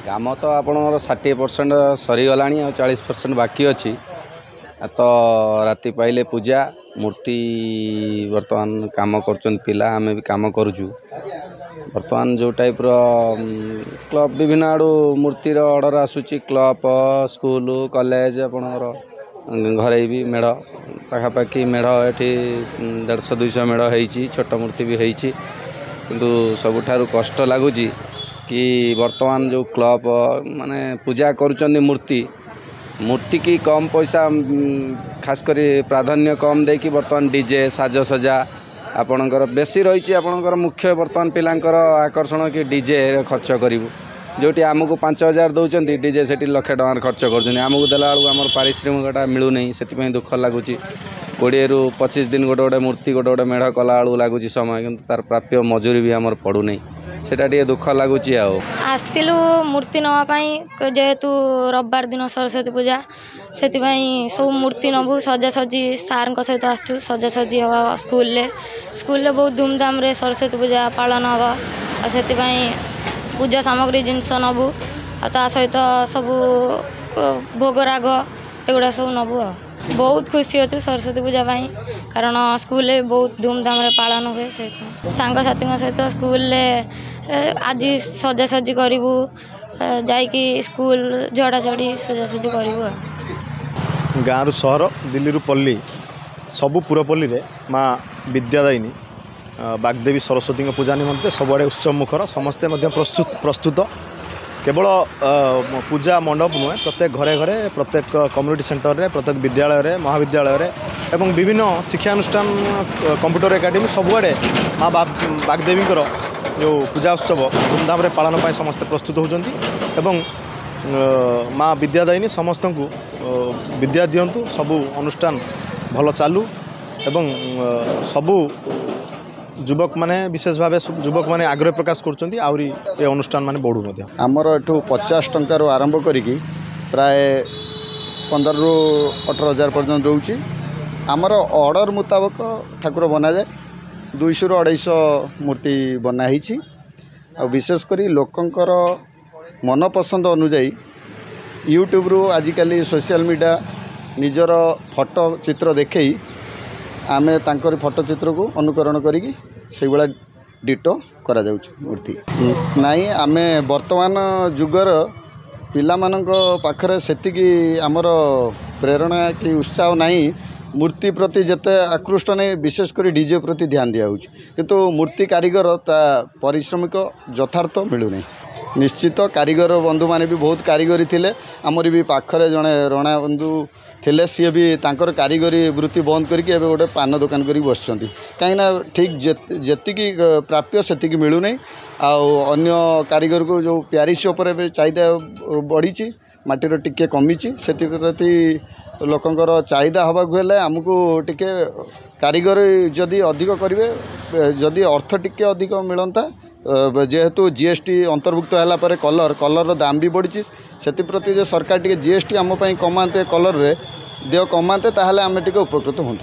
काम तो आपणकर 60% सरीगला 40% बाकी अच्छी तो राति पाइले पूजा मूर्ति बर्तमान काम कर पिला आमे भी काम करुचु बर्तमान जो टाइप क्लब विभिन्न आड़ू मूर्तिर ऑर्डर आसूची क्लब स्कूल कॉलेज आपणकर घरे भी मेढ़ पाखापाखि मेढ़ ये 150-200 मेढ़ होती छोट मूर्ति भी होती किंतु सबुठारु कष्ट लगुच कि वर्तमान जो क्लब माने पूजा करुचंदी मूर्ति की कम पैसा खास करी प्राधान्य कम दे कि वर्तमान डीजे साजसजा आपणकर बेसी रही आपणकर मुख्य वर्तमान पिलांकर आकर्षण कि डीजे खर्च करूँ जोटी आमको 5,000 दौरान डीजे से 1,00,000 टकर खर्च करमको देला आम पारिश्रमिकटा मिलूना से दुख लगुच 20-25 दिन गोटे मूर्ति गोटे मेढ़ कला लगुच समय कि तार प्राप्य मजूरी भी आमर पड़ूना सेटा टे दुख लगुच आसलु मूर्ति नापी जेहेतु रविवार दिन सरस्वती पूजा से सब मूर्ति नबू सजासजी सार सहित आसु सजासजी हम स्कूल बहुत धूमधाम रे सरस्वती पूजा पालन हम से पूजा सामग्री जिनस नबू आ सहित सब भोगराग एगुड़ा सब नबू बहुत खुशी अच्छु सरस्वती पूजा कारण स्कूल बहुत धूमधाम रे पालन हुए से सांगसाथी सहित स्कूल आज सजासजी करूँ जाकि स्कूल झड़ाझड़ी सजासजी करूँ गाँव सहर दिल्ली रु पल्ली सबु पुरपल्ली रे माँ विद्यादायिनी बागदेवी सरस्वती पूजा निमंते सबुआड़े उत्सव मुखर समस्ते प्रस्तुत केवल पूजा मंडप नुहे प्रत्येक घरे घरे प्रत्येक कम्युनिटी सेंटर रे प्रत्येक विद्यालय रे महाविद्यालय रे एवं विभिन्न शिक्षानुष्ठान कंप्यूटर एकाडेमी सबुआड़े माँ बागदेवी जो पूजा उत्सव धूमधाम रे पालन पाई समस्ते प्रस्तुत होउछंती एवं माँ विद्यादायिनी समस्त को विद्या दियंतु सबु अनुष्ठान भल चालू एवं सबु युवक माने विशेष भाव युवक माने आग्रह प्रकाश करछंती आउरी ए अनुष्ठान माने बढ़ू मध्य आमर एठू 50 टंका रो आरंभ करिकी प्राय 15 ରୁ 18,000 पर्यंत रहउची आमर ऑर्डर मुताबिक ठाकुर बना जाए 200 ରୁ 250 मूर्ति बना हिची आ विशेष करी लोकंकर मन पसंद अनुଯାयी यूट्यूब रू आजिकली सोशल मीडिया निजर फोटो चित्र देखई आमे तांकर फोटो चित्र को अनुकरण करिकी से भाया डिटो करा जाउछ मूर्ति नाई आमे वर्तमान जुगर पिला मानक पाखरे सेतिकी आमर प्रेरणा कि उत्साह नहीं मूर्ति प्रति जते आकृष्ट नहीं विशेष कर डीजे प्रति ध्यान दिया किंतु मूर्ति कारीगर ता परिश्रमिक यथार्थ मिलू नहीं निश्चित कारीगर बंधु माने भी बहुत कारीगरी थिले आमर भी पाखरे जड़े रणा बंधु थिले सी भी तांकर कारीगरी वृत्ति बंद करके एबे गोटे पान दुकान करी बसचंती कहीं ठीक जेतिकी प्राप्य सेतिकी मिलू नहीं अन्य कारीगर को जो प्यारिस उपर चाहिदा बढ़ी माटीर टिके कमी से लोकंकर चाहिदा हवा हेले आमको टिके कारीगर जदि अधिक करेंगे जदि अर्थ टिके अधिक मिलता जेहेतु जीएसटी अंतर्भुक्त है कलर दाम भी बढ़ी से सरकार टी जीएसटी आम कमाते कलर रे देह कमाते ताहले आम टिके उपकृत हों।